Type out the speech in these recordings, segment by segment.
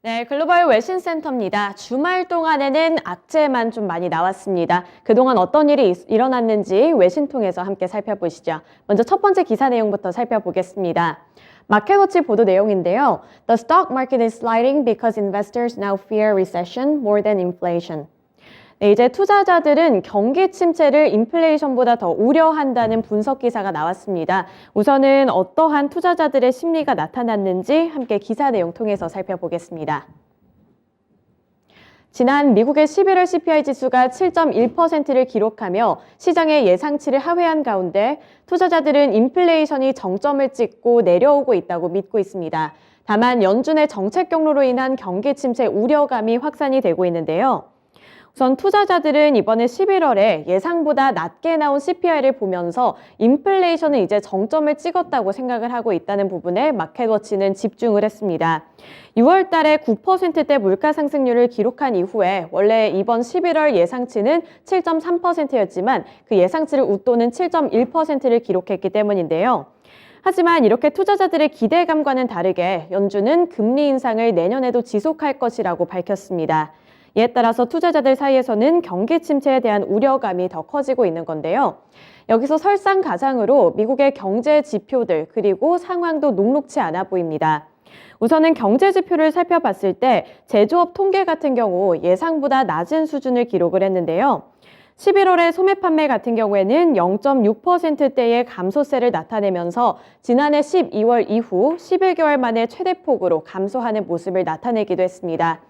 네, 글로벌 외신센터입니다. 주말 동안에는 악재만 좀 많이 나왔습니다. 그동안 어떤 일이 일어났는지 외신 통해서 함께 살펴보시죠. 먼저 첫 번째 기사 내용부터 살펴보겠습니다. 마켓워치 보도 내용인데요. The stock market is sliding because investors now fear recession more than inflation. 네, 이제 투자자들은 경기 침체를 인플레이션보다 더 우려한다는 분석 기사가 나왔습니다. 우선은 어떠한 투자자들의 심리가 나타났는지 함께 기사 내용 통해서 살펴보겠습니다. 지난 미국의 11월 CPI 지수가 7.1%를 기록하며 시장의 예상치를 하회한 가운데 투자자들은 인플레이션이 정점을 찍고 내려오고 있다고 믿고 있습니다. 다만 연준의 정책 경로로 인한 경기 침체 우려감이 확산이 되고 있는데요. 우선 투자자들은 이번에 11월에 예상보다 낮게 나온 CPI를 보면서 인플레이션은 이제 정점을 찍었다고 생각을 하고 있다는 부분에 마켓워치는 집중을 했습니다. 6월 달에 9%대 물가 상승률을 기록한 이후에 원래 이번 11월 예상치는 7.3%였지만 그 예상치를 웃도는 7.1%를 기록했기 때문인데요. 하지만 이렇게 투자자들의 기대감과는 다르게 연준은 금리 인상을 내년에도 지속할 것이라고 밝혔습니다. 이에 따라서 투자자들 사이에서는 경기 침체에 대한 우려감이 더 커지고 있는 건데요. 여기서 설상가상으로 미국의 경제 지표들 그리고 상황도 녹록치 않아 보입니다. 우선은 경제 지표를 살펴봤을 때 제조업 통계 같은 경우 예상보다 낮은 수준을 기록을 했는데요. 11월의 소매 판매 같은 경우에는 0.6%대의 감소세를 나타내면서 지난해 12월 이후 11개월 만에 최대폭으로 감소하는 모습을 나타내기도 했습니다.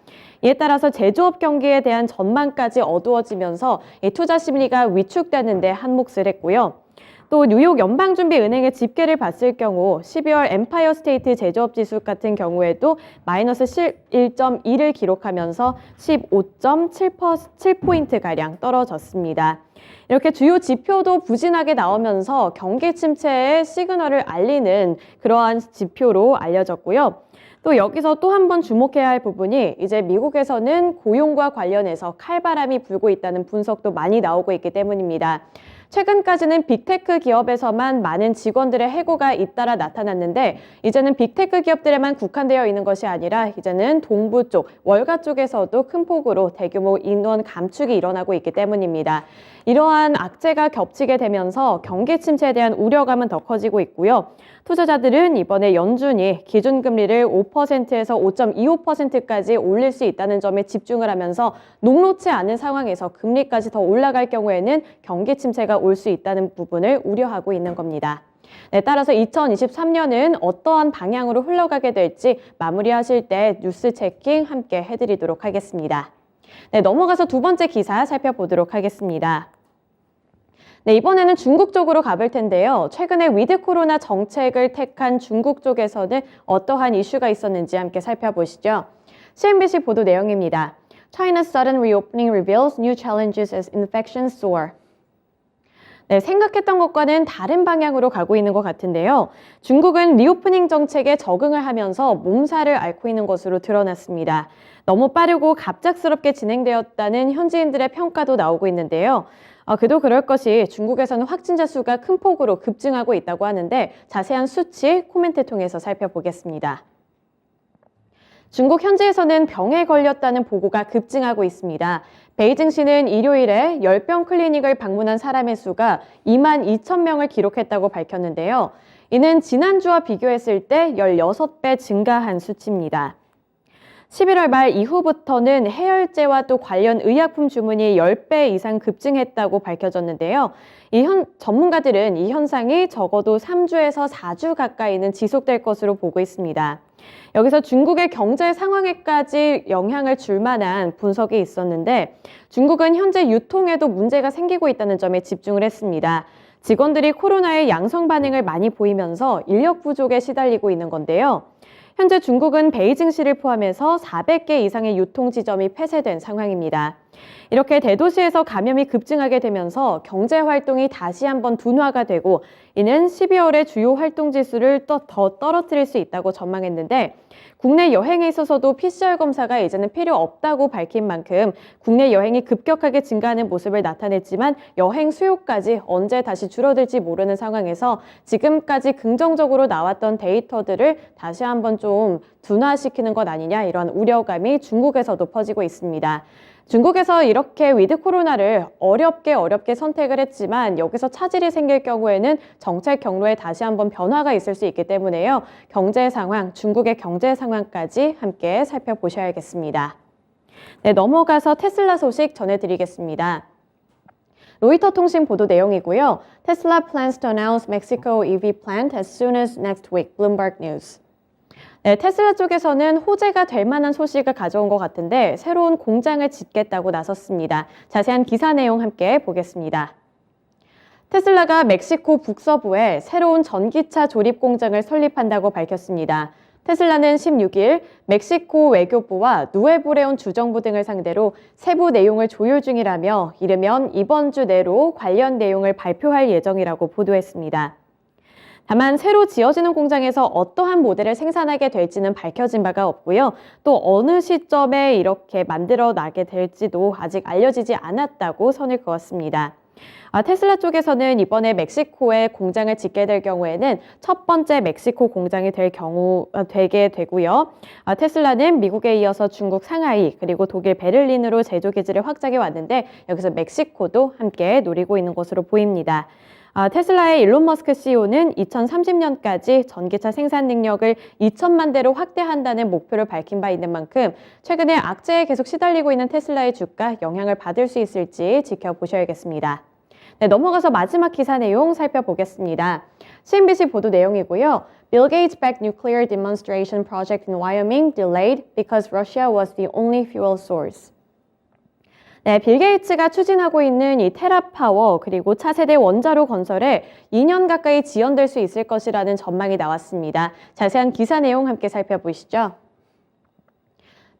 이에 따라서 제조업 경기에 대한 전망까지 어두워지면서 투자 심리가 위축되는 데 한몫을 했고요. 또 뉴욕 연방준비은행의 집계를 봤을 경우 12월 엠파이어 스테이트 제조업 지수 같은 경우에도 마이너스 1.2를 기록하면서 15.7%가량 떨어졌습니다. 이렇게 주요 지표도 부진하게 나오면서 경기 침체의 시그널을 알리는 그러한 지표로 알려졌고요. 또 여기서 또 한 번 주목해야 할 부분이 이제 미국에서는 고용과 관련해서 칼바람이 불고 있다는 분석도 많이 나오고 있기 때문입니다. 최근까지는 빅테크 기업에서만 많은 직원들의 해고가 잇따라 나타났는데 이제는 빅테크 기업들에만 국한되어 있는 것이 아니라 이제는 동부 쪽, 월가 쪽에서도 큰 폭으로 대규모 인원 감축이 일어나고 있기 때문입니다. 이러한 악재가 겹치게 되면서 경기 침체에 대한 우려감은 더 커지고 있고요. 투자자들은 이번에 연준이 기준금리를 5%에서 5.25%까지 올릴 수 있다는 점에 집중을 하면서 녹록치 않은 상황에서 금리까지 더 올라갈 경우에는 경기 침체가 올 수 있다는 부분을 우려하고 있는 겁니다. 네, 따라서 2023년은 어떠한 방향으로 흘러가게 될지 마무리하실 때 뉴스 체킹 함께 해드리도록 하겠습니다. 네, 넘어가서 두 번째 기사 살펴보도록 하겠습니다. 네, 이번에는 중국 쪽으로 가볼 텐데요. 최근에 위드 코로나 정책을 택한 중국 쪽에서는 어떠한 이슈가 있었는지 함께 살펴보시죠. CNBC 보도 내용입니다. China's sudden reopening reveals new challenges as infections soar. 네, 생각했던 것과는 다른 방향으로 가고 있는 것 같은데요. 중국은 리오프닝 정책에 적응을 하면서 몸살을 앓고 있는 것으로 드러났습니다. 너무 빠르고 갑작스럽게 진행되었다는 현지인들의 평가도 나오고 있는데요. 그도 그럴 것이 중국에서는 확진자 수가 큰 폭으로 급증하고 있다고 하는데 자세한 수치 코멘트 통해서 살펴보겠습니다. 중국 현지에서는 병에 걸렸다는 보고가 급증하고 있습니다. 베이징시는 일요일에 열병 클리닉을 방문한 사람의 수가 2만 2천 명을 기록했다고 밝혔는데요. 이는 지난주와 비교했을 때 16배 증가한 수치입니다. 11월 말 이후부터는 해열제와 또 관련 의약품 주문이 10배 이상 급증했다고 밝혀졌는데요. 전문가들은 이 현상이 적어도 3주에서 4주 가까이는 지속될 것으로 보고 있습니다. 여기서 중국의 경제 상황에까지 영향을 줄 만한 분석이 있었는데 중국은 현재 유통에도 문제가 생기고 있다는 점에 집중을 했습니다. 직원들이 코로나에 양성 반응을 많이 보이면서 인력 부족에 시달리고 있는 건데요. 현재 중국은 베이징시를 포함해서 400개 이상의 유통 지점이 폐쇄된 상황입니다. 이렇게 대도시에서 감염이 급증하게 되면서 경제 활동이 다시 한번 둔화가 되고 이는 12월에 주요 활동 지수를 더 떨어뜨릴 수 있다고 전망했는데 국내 여행에 있어서도 PCR 검사가 이제는 필요 없다고 밝힌 만큼 국내 여행이 급격하게 증가하는 모습을 나타냈지만 여행 수요까지 언제 다시 줄어들지 모르는 상황에서 지금까지 긍정적으로 나왔던 데이터들을 다시 한번 좀 둔화시키는 것 아니냐 이런 우려감이 중국에서도 퍼지고 있습니다. 중국에서 이렇게 위드 코로나를 어렵게 선택을 했지만 여기서 차질이 생길 경우에는 정책 경로에 다시 한번 변화가 있을 수 있기 때문에요. 경제 상황, 중국의 경제 상황까지 함께 살펴보셔야겠습니다. 네, 넘어가서 테슬라 소식 전해드리겠습니다. 로이터 통신 보도 내용이고요. Tesla plans to announce Mexico EV plant as soon as next week, Bloomberg News. 네, 테슬라 쪽에서는 호재가 될 만한 소식을 가져온 것 같은데 새로운 공장을 짓겠다고 나섰습니다. 자세한 기사 내용 함께 보겠습니다. 테슬라가 멕시코 북서부에 새로운 전기차 조립 공장을 설립한다고 밝혔습니다. 테슬라는 16일 멕시코 외교부와 누에보레온 주정부 등을 상대로 세부 내용을 조율 중이라며 이르면 이번 주 내로 관련 내용을 발표할 예정이라고 보도했습니다. 다만 새로 지어지는 공장에서 어떠한 모델을 생산하게 될지는 밝혀진 바가 없고요. 또 어느 시점에 이렇게 만들어 나게 될지도 아직 알려지지 않았다고 선을 그었습니다. 테슬라 쪽에서는 이번에 멕시코에 공장을 짓게 될 경우에는 첫 번째 멕시코 공장이 되게 되고요. 테슬라는 미국에 이어서 중국 상하이 그리고 독일 베를린으로 제조 기지를 확장해 왔는데 여기서 멕시코도 함께 노리고 있는 것으로 보입니다. 테슬라의 일론 머스크 CEO는 2030년까지 전기차 생산 능력을 2천만 대로 확대한다는 목표를 밝힌 바 있는 만큼 최근에 악재에 계속 시달리고 있는 테슬라의 주가 영향을 받을 수 있을지 지켜보셔야겠습니다. 네, 넘어가서 마지막 기사 내용 살펴보겠습니다. CNBC 보도 내용이고요. Bill Gates backed nuclear demonstration project in Wyoming delayed because Russia was the only fuel source. 네, 빌 게이츠가 추진하고 있는 이 테라파워 그리고 차세대 원자로 건설에 2년 가까이 지연될 수 있을 것이라는 전망이 나왔습니다. 자세한 기사 내용 함께 살펴보시죠.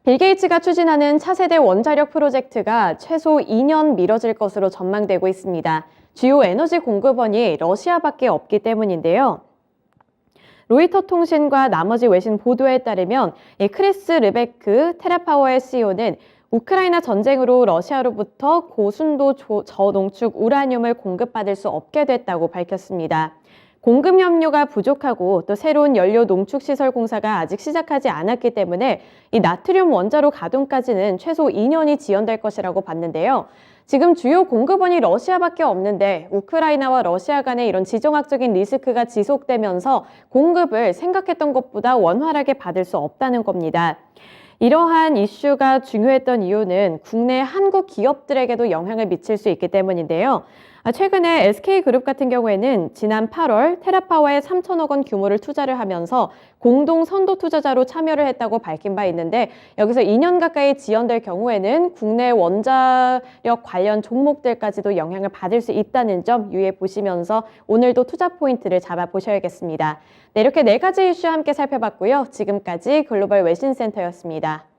빌 게이츠가 추진하는 차세대 원자력 프로젝트가 최소 2년 미뤄질 것으로 전망되고 있습니다. 주요 에너지 공급원이 러시아밖에 없기 때문인데요. 로이터 통신과 나머지 외신 보도에 따르면 크리스 르베크 테라파워의 CEO는 우크라이나 전쟁으로 러시아로부터 고순도 저농축 우라늄을 공급받을 수 없게 됐다고 밝혔습니다. 공급 염료가 부족하고 또 새로운 연료 농축 시설 공사가 아직 시작하지 않았기 때문에 이 나트륨 원자로 가동까지는 최소 2년이 지연될 것이라고 봤는데요. 지금 주요 공급원이 러시아밖에 없는데 우크라이나와 러시아 간의 이런 지정학적인 리스크가 지속되면서 공급을 생각했던 것보다 원활하게 받을 수 없다는 겁니다. 이러한 이슈가 중요했던 이유는 국내 한국 기업들에게도 영향을 미칠 수 있기 때문인데요. 최근에 SK그룹 같은 경우에는 지난 8월 테라파워에 3천억 원 규모를 투자를 하면서 공동 선도 투자자로 참여를 했다고 밝힌 바 있는데 여기서 2년 가까이 지연될 경우에는 국내 원자력 관련 종목들까지도 영향을 받을 수 있다는 점 유의해 보시면서 오늘도 투자 포인트를 잡아보셔야겠습니다. 네, 이렇게 4가지 이슈 함께 살펴봤고요. 지금까지 글로벌 외신센터였습니다.